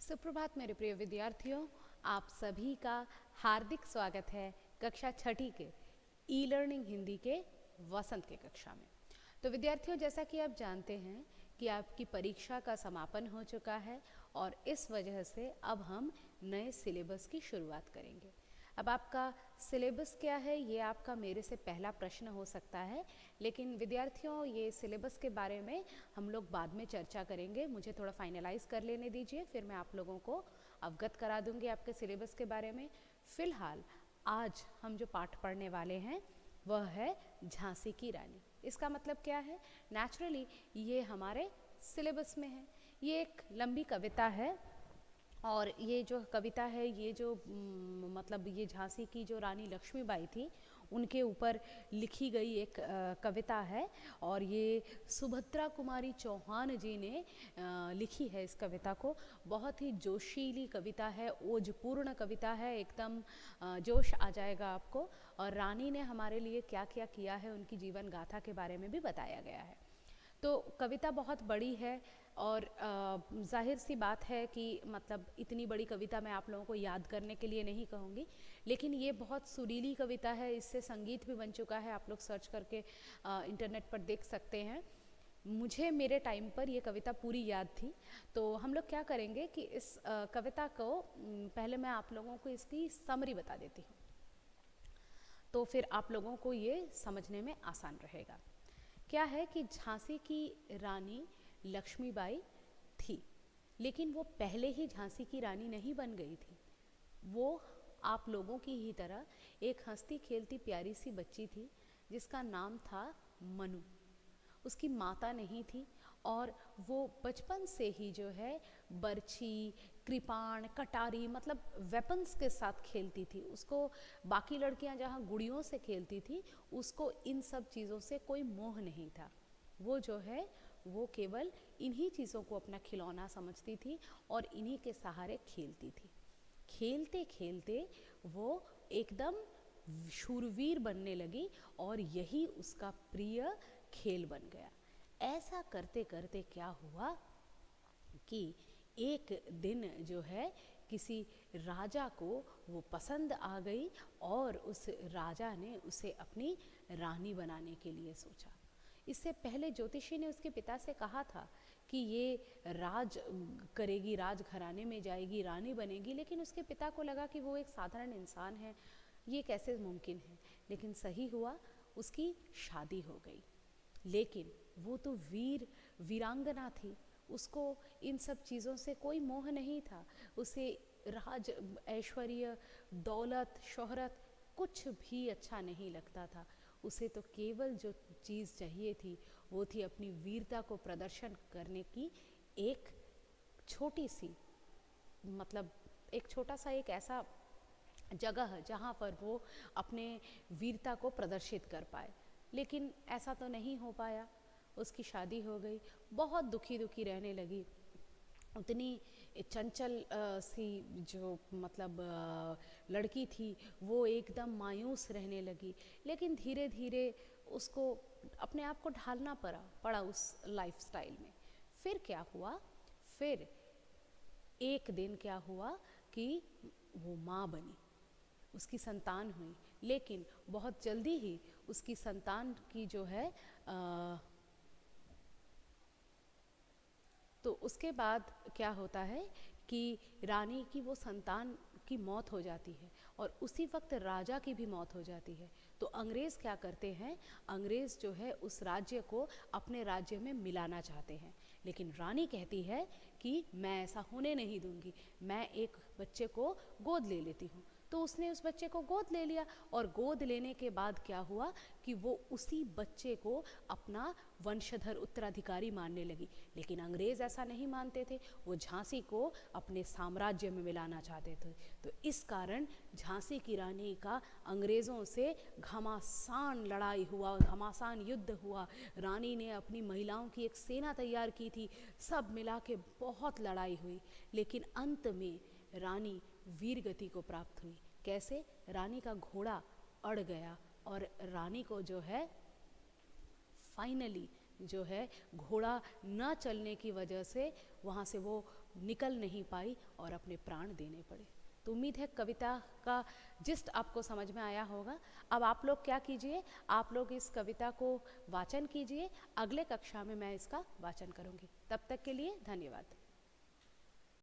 सुप्रभात मेरे प्रिय विद्यार्थियों, आप सभी का हार्दिक स्वागत है कक्षा छठी के ई लर्निंग हिंदी के वसंत के कक्षा में। तो विद्यार्थियों, जैसा कि आप जानते हैं कि आपकी परीक्षा का समापन हो चुका है और इस वजह से अब हम नए सिलेबस की शुरुआत करेंगे। अब आपका सिलेबस क्या है, ये आपका मेरे से पहला प्रश्न हो सकता है, लेकिन विद्यार्थियों ये सिलेबस के बारे में हम लोग बाद में चर्चा करेंगे। मुझे थोड़ा फाइनलाइज कर लेने दीजिए, फिर मैं आप लोगों को अवगत करा दूंगी आपके सिलेबस के बारे में। फिलहाल आज हम जो पाठ पढ़ने वाले हैं वह है झांसी की रानी। इसका मतलब क्या है? नेचुरली ये हमारे सिलेबस में है। ये एक लंबी कविता है और ये जो कविता है, ये जो मतलब ये झांसी की जो रानी लक्ष्मीबाई थी उनके ऊपर लिखी गई एक कविता है और ये सुभद्रा कुमारी चौहान जी ने लिखी है इस कविता को। बहुत ही जोशीली कविता है, ओजपूर्ण कविता है, एकदम जोश आ जाएगा आपको। और रानी ने हमारे लिए क्या क्या किया है, उनकी जीवन गाथा के बारे में भी बताया गया है। तो कविता बहुत बड़ी है और जाहिर सी बात है कि मतलब इतनी बड़ी कविता मैं आप लोगों को याद करने के लिए नहीं कहूँगी, लेकिन ये बहुत सुरीली कविता है। इससे संगीत भी बन चुका है, आप लोग सर्च करके इंटरनेट पर देख सकते हैं। मुझे मेरे टाइम पर ये कविता पूरी याद थी। तो हम लोग क्या करेंगे कि इस कविता को पहले मैं आप लोगों को इसकी समरी बता देती हूँ, तो फिर आप लोगों को ये समझने में आसान रहेगा। क्या है कि झांसी की रानी लक्ष्मीबाई थी, लेकिन वो पहले ही झांसी की रानी नहीं बन गई थी। वो आप लोगों की ही तरह एक हंसती खेलती प्यारी सी बच्ची थी जिसका नाम था मनु। उसकी माता नहीं थी और वो बचपन से ही जो है बर्छी, कृपाण, कटारी मतलब वेपन्स के साथ खेलती थी। उसको बाकी लड़कियां जहाँ गुड़ियों से खेलती थी, उसको इन सब चीज़ों से कोई मोह नहीं था। वो जो है वो केवल इन्हीं चीज़ों को अपना खिलौना समझती थी और इन्हीं के सहारे खेलती थी। खेलते खेलते वो एकदम शूरवीर बनने लगी और यही उसका प्रिय खेल बन गया। ऐसा करते करते क्या हुआ कि एक दिन जो है किसी राजा को वो पसंद आ गई और उस राजा ने उसे अपनी रानी बनाने के लिए सोचा। इससे पहले ज्योतिषी ने उसके पिता से कहा था कि ये राज करेगी, राज घराने में जाएगी, रानी बनेगी, लेकिन उसके पिता को लगा कि वो एक साधारण इंसान है, ये कैसे मुमकिन है। लेकिन सही हुआ, उसकी शादी हो गई। लेकिन वो तो वीरांगना थी, उसको इन सब चीज़ों से कोई मोह नहीं था। उसे राज, ऐश्वर्य, दौलत, शोहरत कुछ भी अच्छा नहीं लगता था। उसे तो केवल जो चीज़ चाहिए थी वो थी अपनी वीरता को प्रदर्शन करने की एक छोटी सी, मतलब एक छोटा सा एक ऐसा जगह जहाँ पर वो अपने वीरता को प्रदर्शित कर पाए। लेकिन ऐसा तो नहीं हो पाया। उसकी शादी हो गई, बहुत दुखी दुखी रहने लगी। उतनी चंचल सी जो मतलब लड़की थी वो एकदम मायूस रहने लगी। लेकिन धीरे धीरे उसको अपने आप को ढालना पड़ा उस लाइफस्टाइल में। फिर क्या हुआ, फिर एक दिन क्या हुआ कि वो माँ बनी, उसकी संतान हुई। लेकिन बहुत जल्दी ही उसकी संतान की जो है तो उसके बाद क्या होता है कि रानी की वो संतान की मौत हो जाती है और उसी वक्त राजा की भी मौत हो जाती है। तो अंग्रेज़ क्या करते हैं, अंग्रेज़ जो है उस राज्य को अपने राज्य में मिलाना चाहते हैं। लेकिन रानी कहती है कि मैं ऐसा होने नहीं दूंगी, मैं एक बच्चे को गोद ले लेती हूँ। तो उसने उस बच्चे को गोद ले लिया और गोद लेने के बाद क्या हुआ कि वो उसी बच्चे को अपना वंशधर, उत्तराधिकारी मानने लगी। लेकिन अंग्रेज़ ऐसा नहीं मानते थे, वो झांसी को अपने साम्राज्य में मिलाना चाहते थे। तो इस कारण झांसी की रानी का अंग्रेज़ों से घमासान लड़ाई हुआ, घमासान युद्ध हुआ। रानी ने अपनी महिलाओं की एक सेना तैयार की थी, सब मिला के बहुत लड़ाई हुई। लेकिन अंत में रानी वीर गति को प्राप्त हुई। कैसे? रानी का घोड़ा अड़ गया और रानी को जो है फाइनली जो है घोड़ा न चलने की वजह से वहाँ से वो निकल नहीं पाई और अपने प्राण देने पड़े। तो उम्मीद है कविता का जिस्ट आपको समझ में आया होगा। अब आप लोग क्या कीजिए, आप लोग इस कविता को वाचन कीजिए, अगले कक्षा में मैं इसका वाचन करूँगी। तब तक के लिए धन्यवाद।